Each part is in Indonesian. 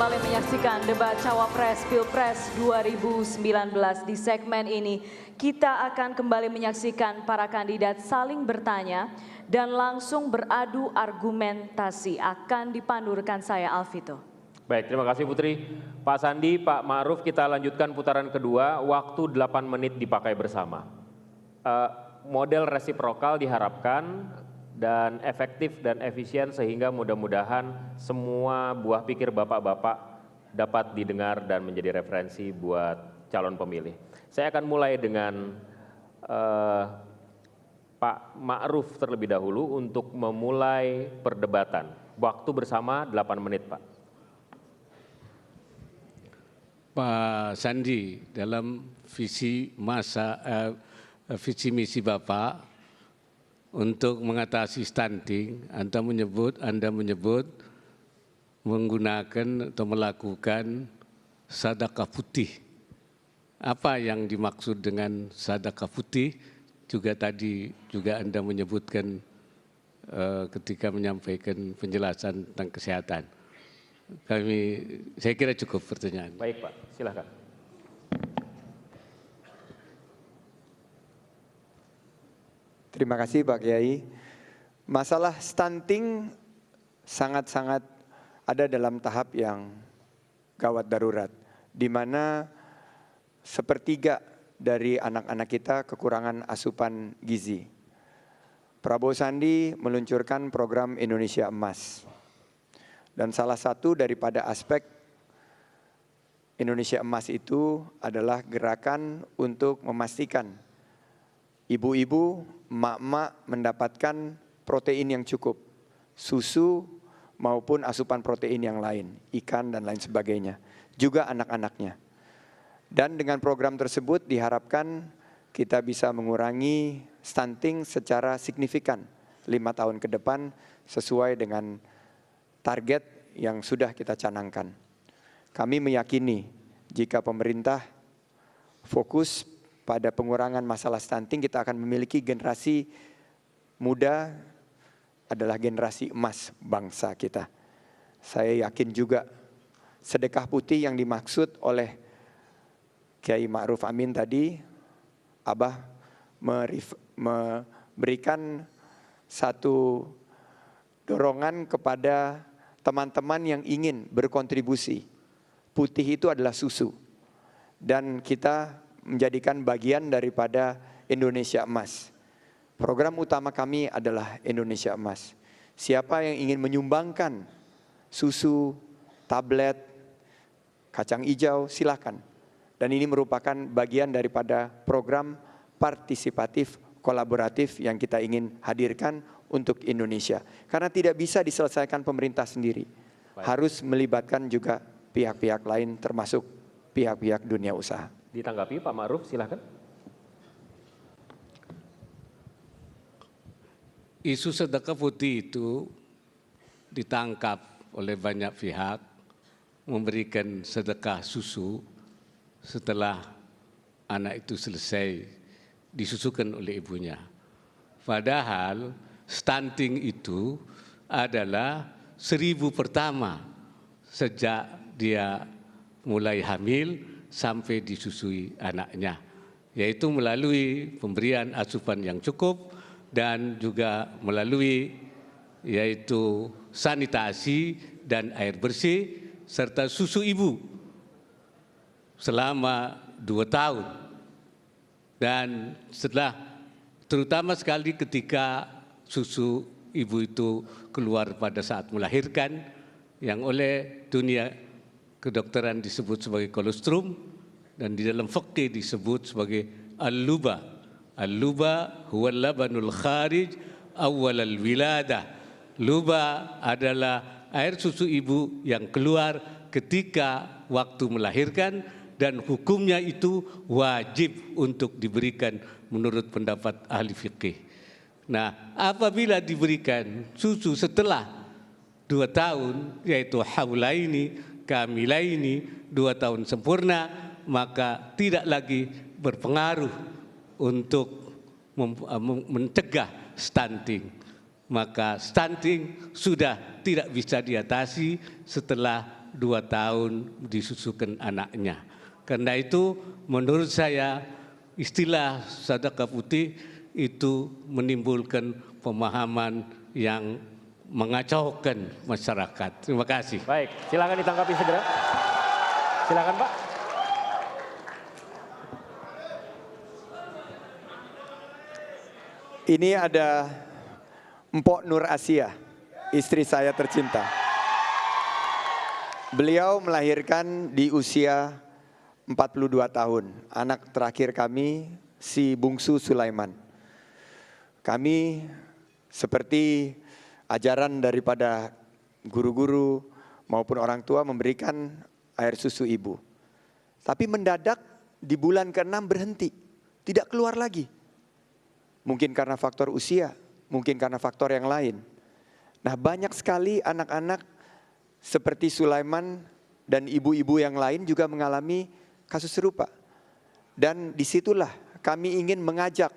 kembali menyaksikan debat Cawapres Pilpres 2019. Di segmen ini kita akan kembali menyaksikan para kandidat saling bertanya dan langsung beradu argumentasi. Akan dipandu rekan saya Alvito. Baik, terima kasih Putri. Pak Sandi, Pak Ma'ruf, kita lanjutkan putaran kedua, waktu 8 menit dipakai bersama. Model resiprokal diharapkan dan efektif dan efisien sehingga mudah-mudahan semua buah pikir bapak-bapak dapat didengar dan menjadi referensi buat calon pemilih. Saya akan mulai dengan Pak Ma'ruf terlebih dahulu untuk memulai perdebatan. Waktu bersama 8 menit, Pak. Pak Sandi, dalam visi misi Bapak untuk mengatasi stunting, Anda menyebut menggunakan atau melakukan sedekah putih. Apa yang dimaksud dengan sedekah putih? Tadi Anda menyebutkan ketika menyampaikan penjelasan tentang kesehatan. Saya kira cukup pertanyaan. Baik Pak, silakan. Terima kasih Pak Kiai. Masalah stunting sangat-sangat ada dalam tahap yang gawat darurat, di mana sepertiga dari anak-anak kita kekurangan asupan gizi. Prabowo Sandi meluncurkan program Indonesia Emas. Dan salah satu daripada aspek Indonesia Emas itu adalah gerakan untuk memastikan ibu-ibu, emak-emak mendapatkan protein yang cukup, susu maupun asupan protein yang lain, ikan dan lain sebagainya, juga anak-anaknya. Dan dengan program tersebut diharapkan kita bisa mengurangi stunting secara signifikan 5 tahun ke depan sesuai dengan target yang sudah kita canangkan. Kami meyakini jika pemerintah fokus pada pengurangan masalah stunting, kita akan memiliki generasi muda adalah generasi emas bangsa kita. Saya yakin juga sedekah putih yang dimaksud oleh Kiai Ma'ruf Amin tadi, Abah memberikan satu dorongan kepada teman-teman yang ingin berkontribusi. Putih itu adalah susu. Dan kita menjadikan bagian daripada Indonesia Emas. Program utama kami adalah Indonesia Emas. Siapa yang ingin menyumbangkan susu, tablet, kacang hijau, silakan. Dan ini merupakan bagian daripada program partisipatif kolaboratif yang kita ingin hadirkan untuk Indonesia. Karena tidak bisa diselesaikan pemerintah sendiri. Harus melibatkan juga pihak-pihak lain termasuk pihak-pihak dunia usaha. Ditanggapi Pak Ma'ruf, silakan. Isu sedekah putih itu ditangkap oleh banyak pihak, memberikan sedekah susu setelah anak itu selesai disusukan oleh ibunya. Padahal stunting itu adalah 1000 pertama sejak dia mulai hamil sampai disusui anaknya, yaitu melalui pemberian asupan yang cukup dan juga melalui yaitu sanitasi dan air bersih serta susu ibu selama 2 tahun. Dan setelah terutama sekali ketika susu ibu itu keluar pada saat melahirkan, yang oleh dunia kedokteran disebut sebagai kolostrum dan di dalam fikih disebut sebagai al-luba. Al-luba huwa labanul kharij awal al-wiladah. Luba adalah air susu ibu yang keluar ketika waktu melahirkan dan hukumnya itu wajib untuk diberikan menurut pendapat ahli fikih. Nah, apabila diberikan susu setelah 2 tahun yaitu haulaini kamilaini 2 tahun sempurna, maka tidak lagi berpengaruh untuk mencegah stunting. Maka stunting sudah tidak bisa diatasi setelah 2 tahun disusukan anaknya. Karena itu menurut saya istilah sedekah putih itu menimbulkan pemahaman yang mengacaukan masyarakat. Terima kasih. Baik, silakan ditanggapi segera. Silakan Pak. Ini ada Mpok Nur Asia, istri saya tercinta. Beliau melahirkan di usia 42 tahun. Anak terakhir kami si bungsu Sulaiman. Kami seperti ajaran daripada guru-guru maupun orang tua memberikan air susu ibu. Tapi mendadak di bulan ke-6 berhenti, tidak keluar lagi. Mungkin karena faktor usia, mungkin karena faktor yang lain. Nah, banyak sekali anak-anak seperti Sulaiman dan ibu-ibu yang lain juga mengalami kasus serupa. Dan disitulah kami ingin mengajak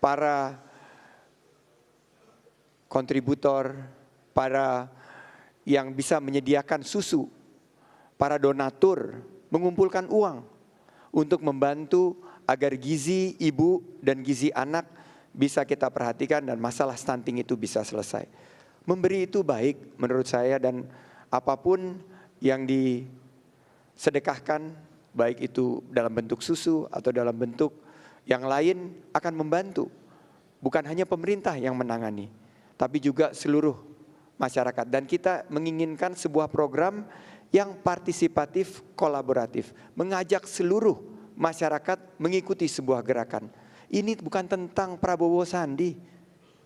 para kontributor, para yang bisa menyediakan susu, para donatur mengumpulkan uang untuk membantu agar gizi ibu dan gizi anak bisa kita perhatikan dan masalah stunting itu bisa selesai. Memberi itu baik menurut saya, dan apapun yang disedekahkan, baik itu dalam bentuk susu atau dalam bentuk yang lain, akan membantu. Bukan hanya pemerintah yang menangani, tapi juga seluruh masyarakat. Dan kita menginginkan sebuah program yang partisipatif, kolaboratif, mengajak seluruh masyarakat mengikuti sebuah gerakan. Ini bukan tentang Prabowo Sandi,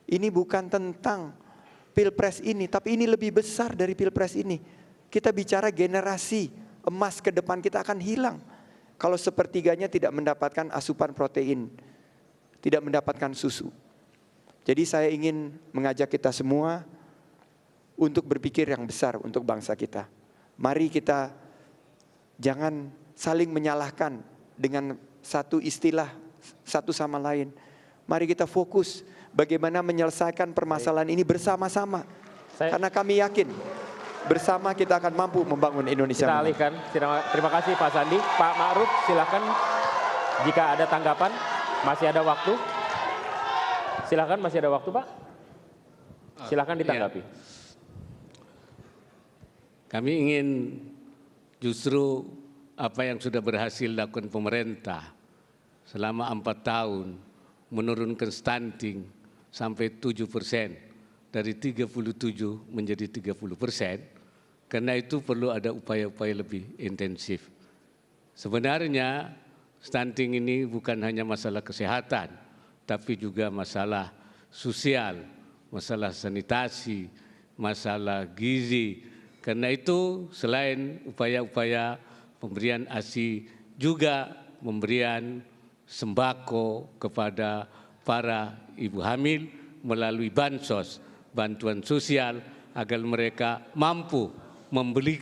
ini bukan tentang Pilpres ini, tapi ini lebih besar dari Pilpres ini. Kita bicara generasi emas ke depan kita akan hilang kalau sepertiganya tidak mendapatkan asupan protein, tidak mendapatkan susu. Jadi saya ingin mengajak kita semua untuk berpikir yang besar untuk bangsa kita. Mari kita jangan saling menyalahkan dengan satu istilah satu sama lain. Mari kita fokus bagaimana menyelesaikan permasalahan ini bersama-sama. Karena kami yakin bersama kita akan mampu membangun Indonesia. Kita alihkan. Terima kasih Pak Sandi. Pak Ma'ruf, silakan jika ada tanggapan, masih ada waktu. Silakan, masih ada waktu Pak. Silakan ditanggapi. Ya. Kami ingin justru apa yang sudah berhasil dilakukan pemerintah selama 4 tahun, menurunkan stunting sampai 7%, dari 37 menjadi 30%, karena itu perlu ada upaya-upaya lebih intensif. Sebenarnya stunting ini bukan hanya masalah kesehatan, tapi juga masalah sosial, masalah sanitasi, masalah gizi. Karena itu selain upaya-upaya pemberian ASI, juga pemberian sembako kepada para ibu hamil melalui bansos, bantuan sosial, agar mereka mampu membeli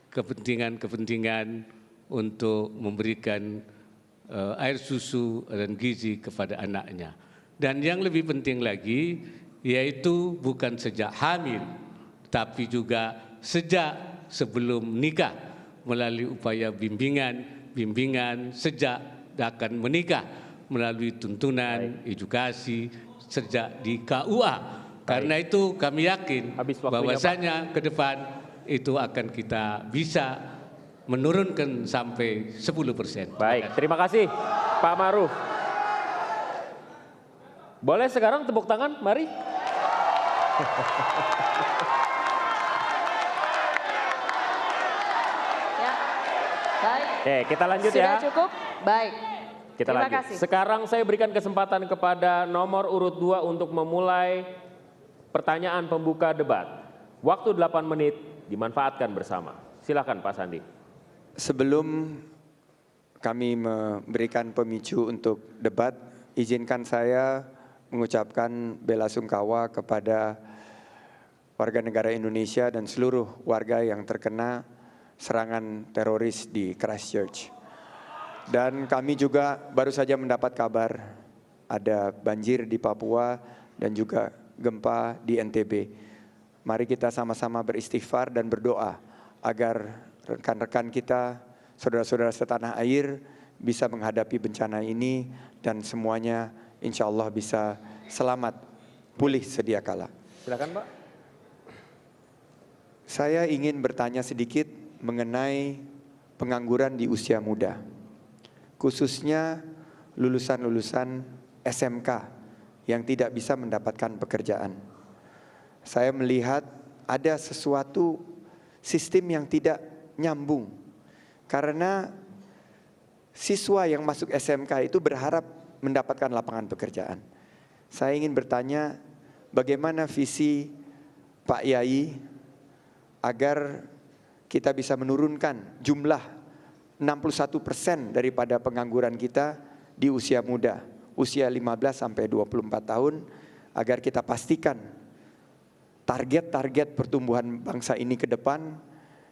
kepentingan-kepentingan untuk memberikan air susu dan gizi kepada anaknya. Dan yang lebih penting lagi, yaitu bukan sejak hamil, tapi juga sejak sebelum nikah, melalui upaya bimbingan sejak akan menikah, melalui tuntunan edukasi sejak di KUA. Karena itu kami yakin bahwasanya ke depan itu akan kita bisa menurunkan sampai 10%. Baik, terima kasih Pak Ma'ruf. Boleh sekarang tepuk tangan, mari. Ya, baik. Oke, kita lanjut Sudah ya. cukup? Baik. Kita Terima lanjut. kasih. Sekarang saya berikan kesempatan kepada nomor urut 2 untuk memulai pertanyaan pembuka debat. Waktu 8 menit dimanfaatkan bersama. Silakan Pak Sandi. Sebelum kami memberikan pemicu untuk debat, izinkan saya mengucapkan bela sungkawa kepada warga negara Indonesia dan seluruh warga yang terkena serangan teroris di Christchurch. Dan kami juga baru saja mendapat kabar ada banjir di Papua dan juga gempa di NTB. Mari kita sama-sama beristighfar dan berdoa agar rekan-rekan kita, saudara-saudara setanah air bisa menghadapi bencana ini dan semuanya insya Allah bisa selamat pulih sedia kala. Silakan Pak. Saya ingin bertanya sedikit mengenai pengangguran di usia muda, khususnya lulusan-lulusan SMK yang tidak bisa mendapatkan pekerjaan. Saya melihat ada sesuatu sistem yang tidak nyambung, karena siswa yang masuk SMK itu berharap mendapatkan lapangan pekerjaan. Saya ingin bertanya, bagaimana visi Pak Yai agar kita bisa menurunkan jumlah 61% daripada pengangguran kita di usia muda, usia 15 sampai 24 tahun, agar kita pastikan target-target pertumbuhan bangsa ini ke depan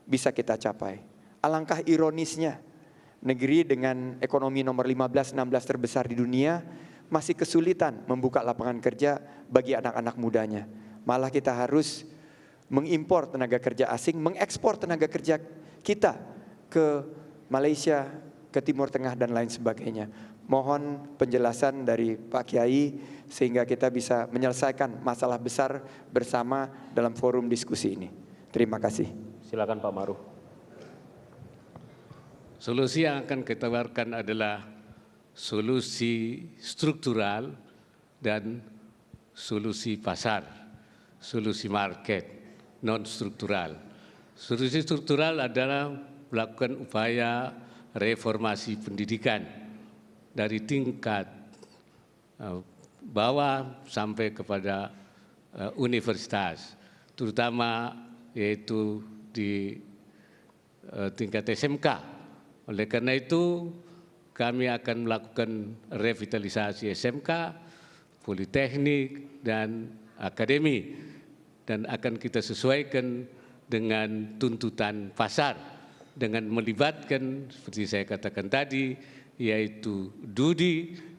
bisa kita capai. Alangkah ironisnya, negeri dengan ekonomi nomor 15-16 terbesar di dunia masih kesulitan membuka lapangan kerja bagi anak-anak mudanya. Malah kita harus mengimpor tenaga kerja asing, mengekspor tenaga kerja kita ke Malaysia, ke Timur Tengah dan lain sebagainya. Mohon penjelasan dari Pak Kiai sehingga kita bisa menyelesaikan masalah besar bersama dalam forum diskusi ini. Terima kasih. Silakan Pak Maruf. Solusi yang akan kita tawarkan adalah solusi struktural dan solusi pasar, solusi market, non struktural. Solusi struktural adalah melakukan upaya reformasi pendidikan dari tingkat bawah sampai kepada universitas, terutama yaitu di tingkat SMK. Oleh karena itu kami akan melakukan revitalisasi SMK, politeknik dan akademi, dan akan kita sesuaikan dengan tuntutan pasar dengan melibatkan seperti saya katakan tadi, yaitu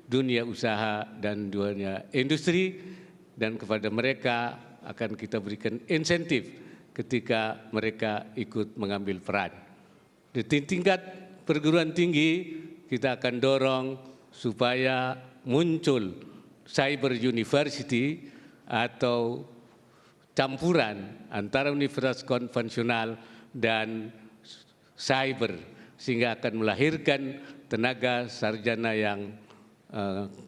dunia usaha dan dunia industri, dan kepada mereka akan kita berikan insentif ketika mereka ikut mengambil peran. Di tingkat perguruan tinggi kita akan dorong supaya muncul cyber university atau campuran antara universitas konvensional dan cyber, sehingga akan melahirkan tenaga sarjana yang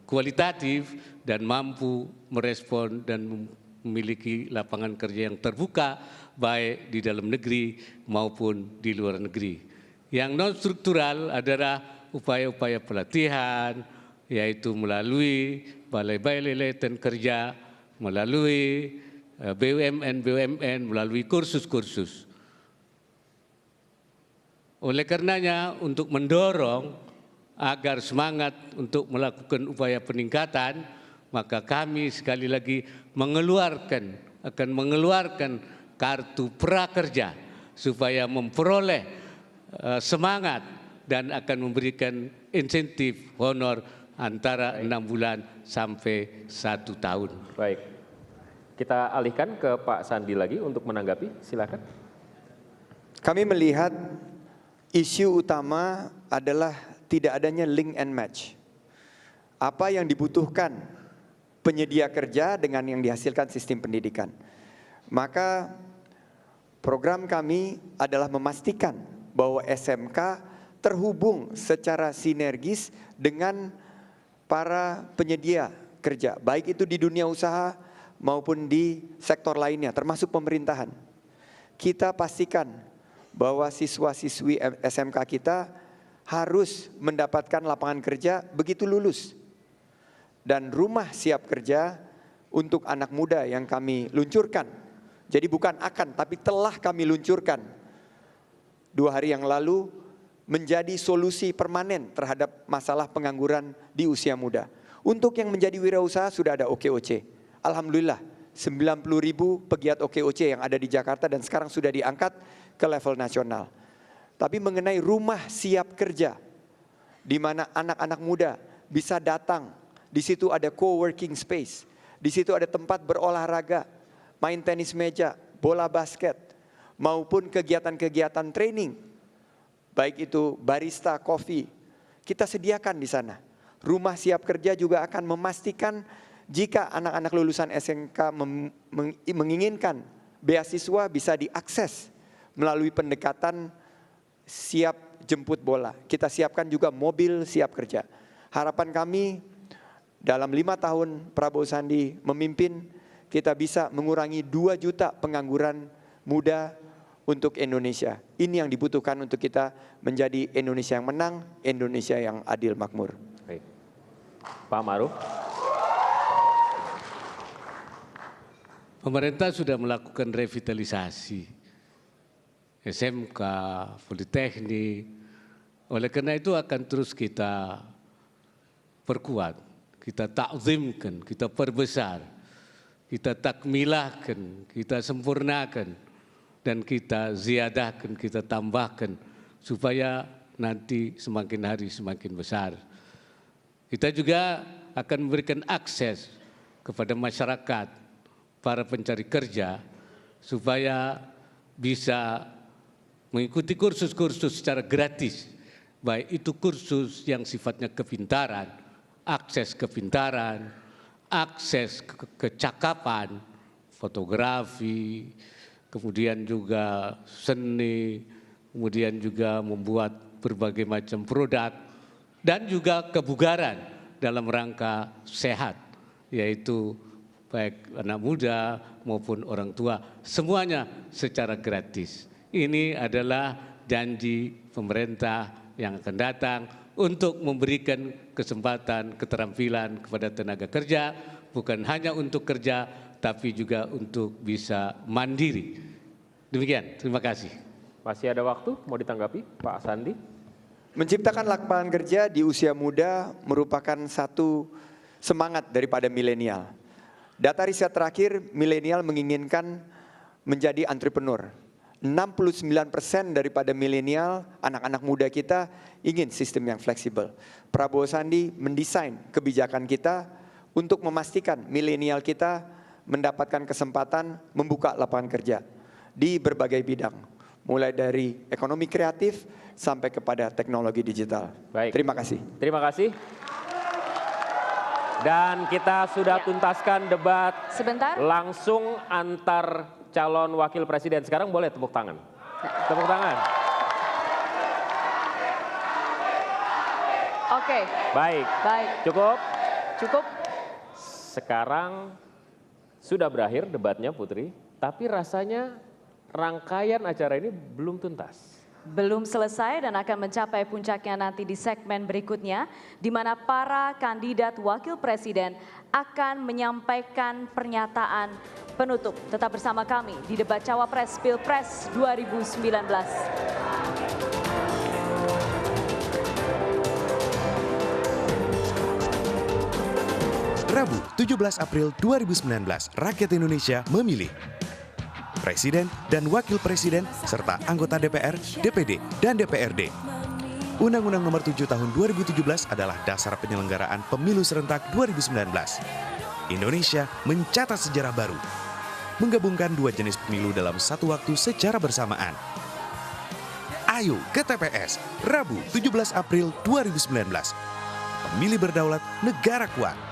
kualitatif dan mampu merespon dan memiliki lapangan kerja yang terbuka baik di dalam negeri maupun di luar negeri. Yang non struktural adalah upaya-upaya pelatihan, yaitu melalui balai-balai latihan kerja, melalui BUMN, melalui kursus-kursus. Oleh karenanya untuk mendorong agar semangat untuk melakukan upaya peningkatan, maka kami sekali lagi akan mengeluarkan kartu prakerja supaya memperoleh semangat dan akan memberikan insentif honor antara 6 bulan sampai 1 tahun. Baik, kita alihkan ke Pak Sandi lagi untuk menanggapi, silakan. Kami melihat isu utama adalah tidak adanya link and match. Apa yang dibutuhkan penyedia kerja dengan yang dihasilkan sistem pendidikan. Maka program kami adalah memastikan bahwa SMK terhubung secara sinergis dengan para penyedia kerja, baik itu di dunia usaha maupun di sektor lainnya, termasuk pemerintahan. Kita pastikan bahwa siswa-siswi SMK kita harus mendapatkan lapangan kerja begitu lulus. Dan rumah siap kerja untuk anak muda yang kami luncurkan. Jadi bukan akan, tapi telah kami luncurkan 2 hari yang lalu, menjadi solusi permanen terhadap masalah pengangguran di usia muda. Untuk yang menjadi wirausaha sudah ada OKOC. Alhamdulillah 90.000 pegiat OKOC yang ada di Jakarta dan sekarang sudah diangkat ke level nasional. Tapi mengenai rumah siap kerja, di mana anak-anak muda bisa datang, di situ ada co-working space, di situ ada tempat berolahraga, main tenis meja, bola basket, maupun kegiatan-kegiatan training, baik itu barista, kopi, kita sediakan di sana. Rumah Siap Kerja juga akan memastikan jika anak-anak lulusan SMK menginginkan beasiswa bisa diakses melalui pendekatan siap jemput bola. Kita siapkan juga mobil Siap Kerja. Harapan kami dalam 5 tahun Prabowo Sandi memimpin, kita bisa mengurangi 2 juta pengangguran muda untuk Indonesia. Ini yang dibutuhkan untuk kita menjadi Indonesia yang menang, Indonesia yang adil makmur. Baik. Pak Maruf. Pemerintah sudah melakukan revitalisasi SMK, Politeknik. Oleh karena itu akan terus kita perkuat, kita takzimkan, kita perbesar, kita takmilahkan, kita sempurnakan, dan kita ziadahkan, kita tambahkan, supaya nanti semakin hari semakin besar. Kita juga akan memberikan akses kepada masyarakat, para pencari kerja, supaya bisa mengikuti kursus-kursus secara gratis, baik itu kursus yang sifatnya kepintaran, akses kepintaran, akses kecakapan, fotografi, kemudian juga seni, kemudian juga membuat berbagai macam produk, dan juga kebugaran dalam rangka sehat, yaitu baik anak muda maupun orang tua, semuanya secara gratis. Ini adalah janji pemerintah yang akan datang untuk memberikan kesempatan, keterampilan kepada tenaga kerja, bukan hanya untuk kerja, tapi juga untuk bisa mandiri. Demikian, terima kasih. Masih ada waktu, mau ditanggapi Pak Sandi? Menciptakan lapangan kerja di usia muda merupakan satu semangat daripada milenial. Data riset terakhir, milenial menginginkan menjadi entrepreneur. 69% daripada milenial, anak-anak muda kita ingin sistem yang fleksibel. Prabowo Sandi mendesain kebijakan kita untuk memastikan milenial kita mendapatkan kesempatan membuka lapangan kerja di berbagai bidang. Mulai dari ekonomi kreatif sampai kepada teknologi digital. Baik. Terima kasih. Terima kasih. Dan kita sudah tuntaskan debat Sebentar. langsung antar calon wakil presiden. Sekarang boleh tepuk tangan. Tepuk tangan. Oke. Baik. Baik. Cukup. Cukup. Sekarang sudah berakhir debatnya Putri, tapi rasanya rangkaian acara ini belum tuntas. Belum selesai dan akan mencapai puncaknya nanti di segmen berikutnya, di mana para kandidat wakil presiden akan menyampaikan pernyataan penutup. Tetap bersama kami di debat Cawapres Pilpres 2019. Rabu, 17 April 2019, rakyat Indonesia memilih Presiden dan Wakil Presiden serta anggota DPR, DPD, dan DPRD. Undang-Undang Nomor 7 Tahun 2017 adalah dasar penyelenggaraan Pemilu Serentak 2019. Indonesia mencatat sejarah baru, menggabungkan 2 jenis pemilu dalam satu waktu secara bersamaan. Ayo ke TPS, Rabu 17 April 2019. Pemilih berdaulat, negara kuat.